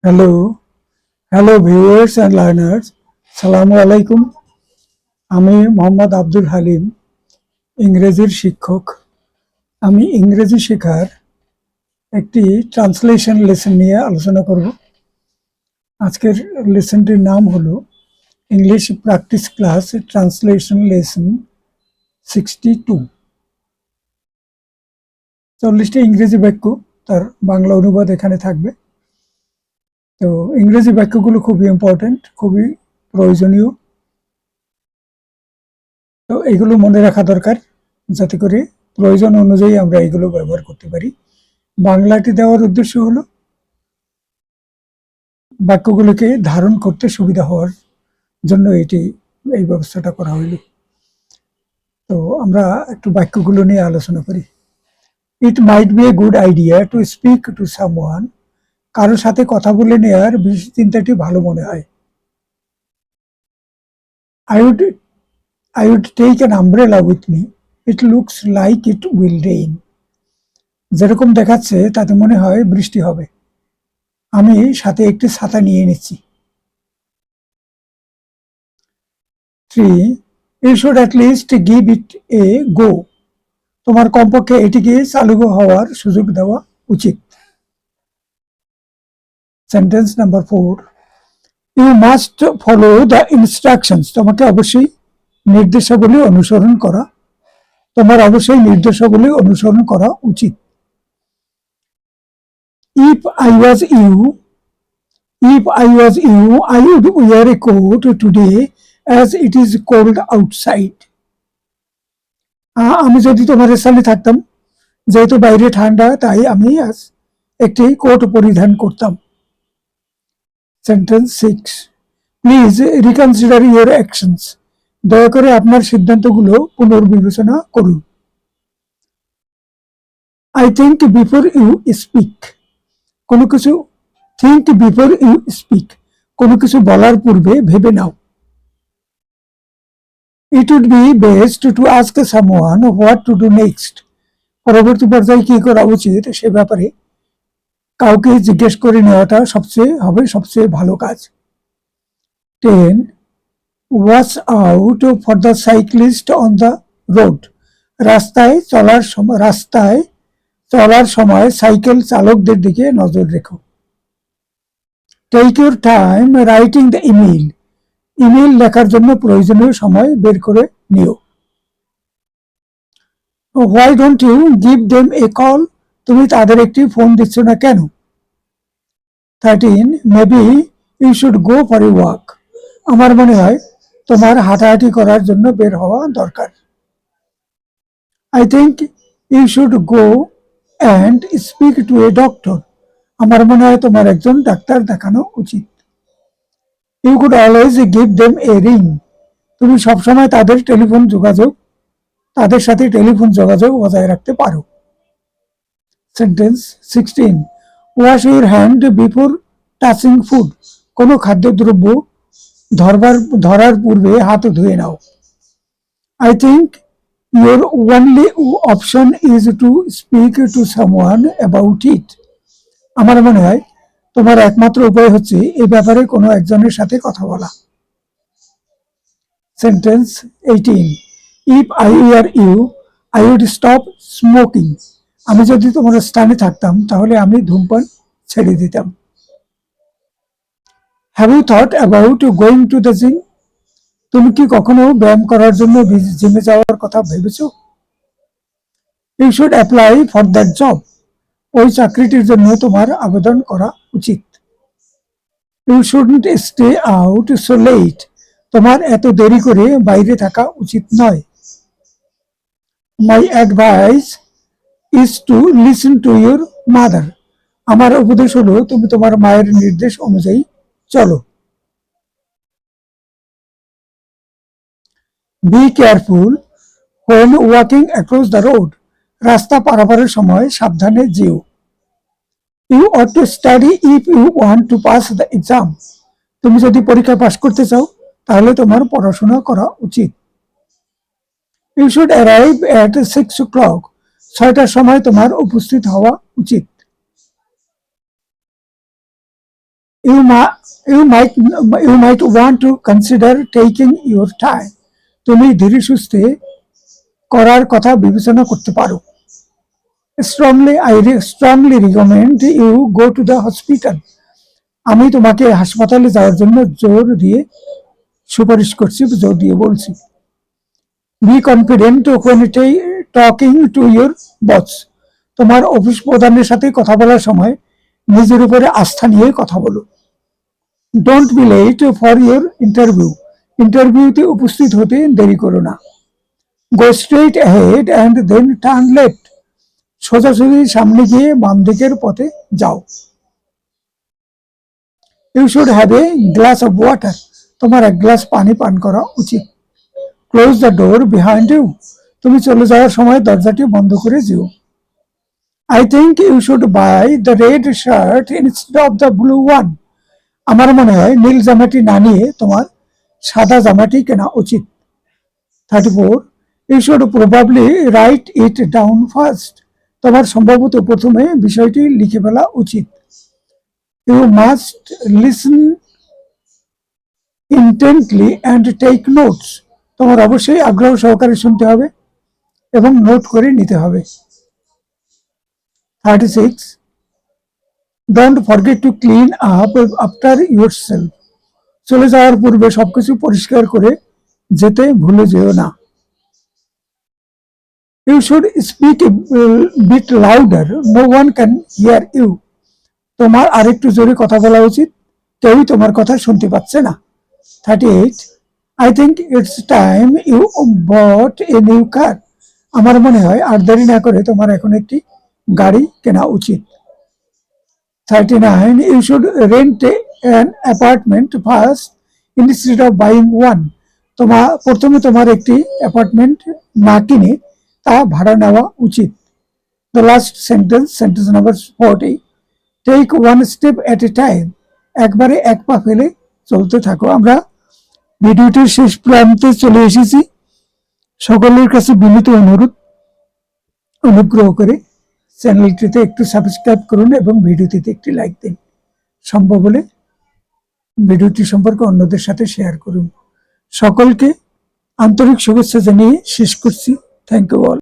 Hello, hello viewers and learners, সালামু আলাইকুম। আমি মোহাম্মদ আব্দুল হালিম, ইংরেজির শিক্ষক। আমি ইংরেজি শেখার একটি ট্রান্সলেশন লেসন নিয়ে আলোচনা করব। আজকের লেসনটির নাম হলো English practice class translation lesson 62। 40টি ইংরেজি বাক্য, তার বাংলা অনুবাদ এখানে থাকবে। তো ইংরেজি বাক্যগুলো খুবই ইম্পর্টেন্ট, খুবই প্রয়োজনীয়। তো এগুলো মনে রাখা দরকার, যাতে করে প্রয়োজন অনুযায়ী আমরা এগুলো ব্যবহার করতে পারি। বাংলাটি দেওয়ার উদ্দেশ্য হলো বাক্যগুলোকে ধারণ করতে সুবিধা হওয়ার জন্য এই ব্যবস্থাটা করা হইল। তো আমরা একটু বাক্যগুলো নিয়ে আলোচনা করি। It might be a good idea to speak to someone. কারোর সাথে কথা বলে নেওয়ার বিশেষ চিন্তাটি ভালো মনে হয়। I would take an umbrella with me. It looks like it will rain. যেরকম দেখাচ্ছে তাতে মনে হয় বৃষ্টি হবে। আমি সাথে একটি ছাতা নিয়ে নিচ্ছি। 3. You should at least give it a go. তোমার কমপক্ষে এটিকে চালু হওয়ার সুযোগ দেওয়া উচিত। Sentence number 4. You must follow the instructions. তোমাকে অবশ্যই নির্দেশাবলী অনুসরণ করা উচিত। If I was you, I would wear a coat today as it is cold outside. আমি যদি তোমার স্থানে থাকতাম, যেহেতু বাইরে ঠান্ডা, তাই আমি আজ একটি কোট পরিধান করতাম। Sentence 6. Please reconsider your actions. দয়া করে আপনার সিদ্ধান্তগুলো পুনর্বিবেচনা করুন। I think before you speak. কোনো কিছু বলার পূর্বে ভেবে নাও। It would be best to ask someone what to do next. পরবর্তী পর্যায়ে কি করা উচিত সে ব্যাপারে কাউকে জিজ্ঞেস করে নেওয়াটা সবচেয়ে ভালো কাজ। 10. Watch out for the cyclist on the road. রাস্তায় চলার সময় সাইকেল চালকদের দিকে নজর রেখো। Take your time writing the email. Email লেখার জন্য প্রয়োজনীয় সময় বের করে নিও। Why don't you give them a call? তুমি তাদের একটি ফোন দিচ্ছ না কেন? 13. Maybe you should go for a walk. আমার মনে হয় তোমার হাঁটাহাঁটি করার জন্য বের হওয়া দরকার। I think you should go and speak to a doctor. আমার মনে হয় তোমার একজন ডাক্তার দেখানো উচিত। You could always give them a ring. তুমি সবসময় তাদের সাথে টেলিফোন যোগাযোগ বজায় রাখতে পারো। Sentence 16. Wash your hand before touching food. কোনো খাদ্যদ্রব্য ধরার পূর্বে হাত ধুয়ে নাও। I think your only option is to speak to someone about it. আমার মনে হয় তোমার একমাত্র উপায় হচ্ছে এই ব্যাপারে কোনো একজনের সাথে কথা বলা। Sentence 18. If I were you, I would stop smoking. আমি যদি তোমার স্থানে থাকতাম তাহলে আমি ধূমপান ছেড়ে দিতাম। Have you thought about going to the gym? তুমি কি কখনো ব্যায়াম করার জন্য জিমে যাওয়ার কথা ভেবেছো? You should apply for that job. ওই চাকরিটির জন্য তোমার আবেদন করা উচিত। You shouldn't stay out so late. তোমার এত দেরি করে বাইরে থাকা উচিত নয়। My advice is to listen to your mother. আমার উপদেশ হলো তুমি তোমার মায়ের নির্দেশ অনুযায়ী চলো। Be careful when walking across the road. রাস্তা পারাপারের সময় সাবধানে যেও। You ought to study if you want to pass the exam. তুমি যদি পরীক্ষা পাস করতে চাও তাহলে তোমার পড়াশোনা করা উচিত। You should arrive at 6 o'clock. 6টার সময় তোমার উপস্থিত হওয়া উচিত। You might you might want to consider taking your time. তুমি ধীরে সুস্থে করার কথা বিবেচনা করতে পারো। Strongly recommend you go to the hospital. আমি তোমাকে হাসপাতালে যাওয়ার জন্য জোর দিয়ে সুপারিশ করছি, জোর দিয়ে বলছি। Be confident when talking to your boss. তোমার অফিস প্রধানের সাথে কথা বলার সময় নিজের উপরে আস্থা নিয়ে কথা বলো। Don't be late for your interview. ইন্টারভিউতে উপস্থিত হতে দেরি করো না। Go straight ahead and then turn left. সোজাসুজি সামনে গিয়ে বাম দিকের পথে যাও। You should have a glass of water. তোমার এক গ্লাস পানি পান করা উচিত। Close the door behind you. তুমি চলে যাওয়ার সময় দরজাটি বন্ধ করে যেও। I think you should buy the red shirt instead of the blue one. আমার মনে হয় নীল জামাটি না নিয়ে তোমার সাদা জামাটি কেনা উচিত। 34. You should probably write it down first. তোমার সম্ভবত প্রথমে বিষয়টি লিখে ফেলা উচিত। You must listen intently and take notes. তোমার অবশ্যই আগ্রহ সহকারে শুনতে হবে এবং নোট করে নিতে হবে। 36. Don't forget to clean up after yourself. চলে যাওয়ার পূর্বে সবকিছু পরিষ্কার করে যেতে ভুলে যেও না। You should speak a bit louder. No one can hear you. তোমার আরেকটু জোরে কথা বলা উচিত, কেউই তোমার কথা শুনতে পাচ্ছে না। 38. I think it's time you bought a new car. আমার মনে হয় আর দেরি না করে তোমার এখন একটি গাড়ি কেনা উচিত। 39. You should rent an apartment first instead of buying one. প্রথমে তোমার একটি অ্যাপার্টমেন্ট না কিনে তা ভাড়া নেওয়া উচিত। The last sentence number 40. Take one step at a time. একবারে এক পা ফেলে চলতে থাকো। আমরা ভিডিওটির শেষ প্রান্তে চলে এসেছি। সকলের কাছে বিনীত অনুগ্রহ করে চ্যানেলটিতে একটু সাবস্ক্রাইব করুন এবং ভিডিওটিতে একটি লাইক দিন। সম্ভব হলে ভিডিওটি সম্পর্কে অন্যদের সাথে শেয়ার করুন। সকলকে আন্তরিক শুভেচ্ছা জানিয়ে শেষ করছি। Thank you all.